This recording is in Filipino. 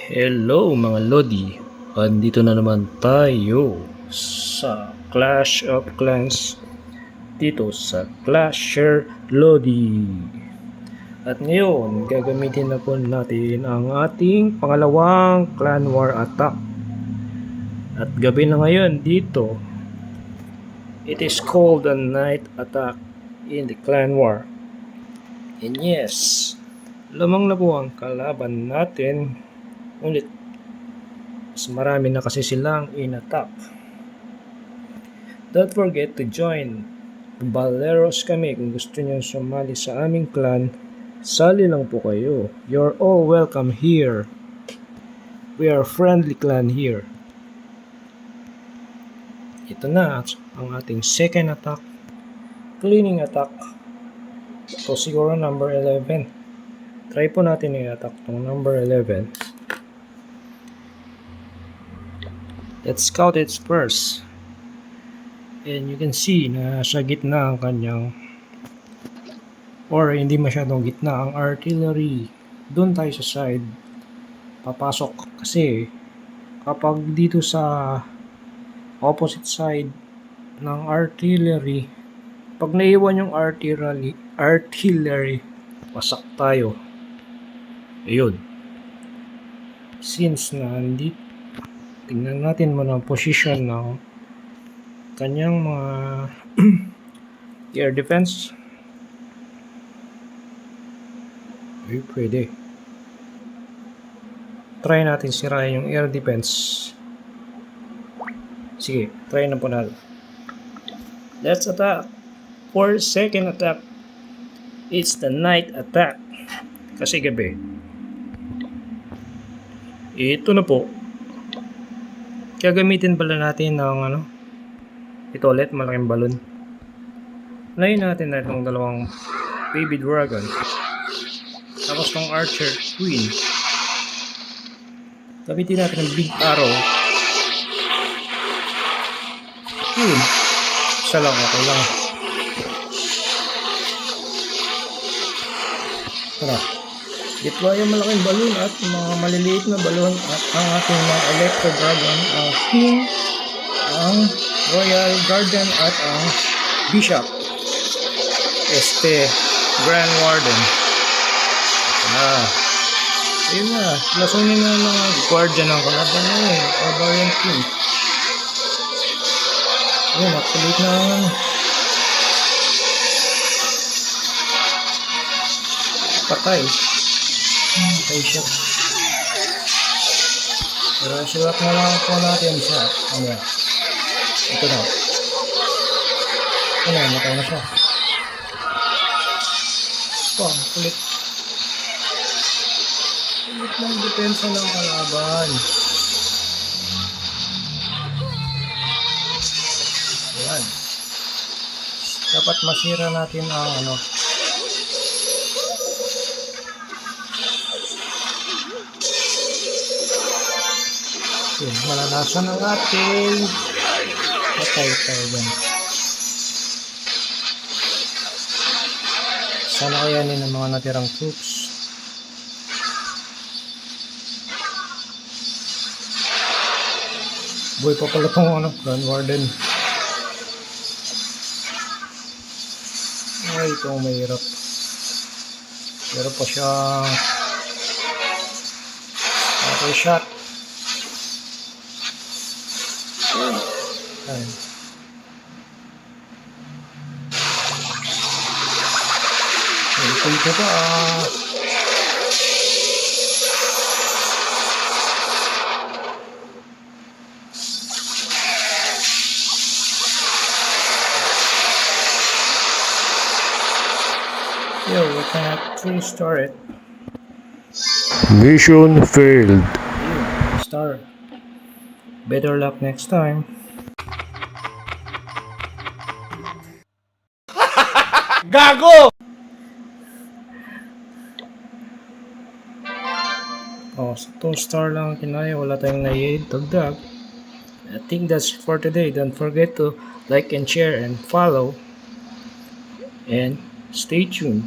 Hello mga Lodi, andito na naman tayo sa Clash of Clans dito sa Clasher Lodi. At ngayon, gagamitin na po natin ang ating pangalawang Clan War attack. At gabi na ngayon dito, it is called a night attack in the Clan War. And yes, lamang na po ang kalaban natin. Ulit, mas marami na kasi silang in-attack. Don't forget to join. Baleros kami. Kung gusto nyo sumali sa aming clan, sali lang po kayo. You're all welcome here. We are a friendly clan here. Ito na ang ating second attack. Cleaning attack. Ito siguro number 11. Try po natin i-attack itong number 11. Let's scout it first. And you can see na sa gitna ang kanyang, or hindi masyadong gitna ang artillery. Doon tayo sa side papasok, kasi kapag dito sa opposite side ng artillery, pag naiwan yung artillery, pasak tayo. Ayun. Since na hindi, tingnan natin muna ang position ng kanyang mga air defense. Ay, pwede. Try natin sirain yung air defense. Sige, try na po natin. Let's attack. For second attack, it's the night attack. Kasi gabi. Ito na po. Kaya gamitin pala natin ng ito ulit, malaking balon. Layin natin na itong dalawang baby dragon. Tapos itong archer queen. Gamitin natin ng big arrow. Isa lang, okay lang. Tara. Deploy yung malaking balon at mga maliliit na balon at ang ating mga electro dragon, ang king, ang royal guardian at ang bishop, grand warden. Ayun na, lasunin na mga guardian ng kalaban na barbarian king. Ayun, activate na patay. Okay siya. Pero sulat na lang po natin siya. Ito na. Matay na siya. Kulit. Kulit lang depensa ng kalaban. Ayan. Dapat masira natin ang malalasan ang ating patay tayo dyan. Sana kayanin ang mga natirang troops. Boy pa pala itong Grand Warden. Ay, itong mahirap. Meron pa siyang okay shot. Ayan. Ito pa we cannot 3-star it. Mission failed. Star. Better luck next time. Gago! So 2-star lang ang kinaya. Wala tayong dagdag. I think that's for today. Don't forget to like and share and follow. And stay tuned.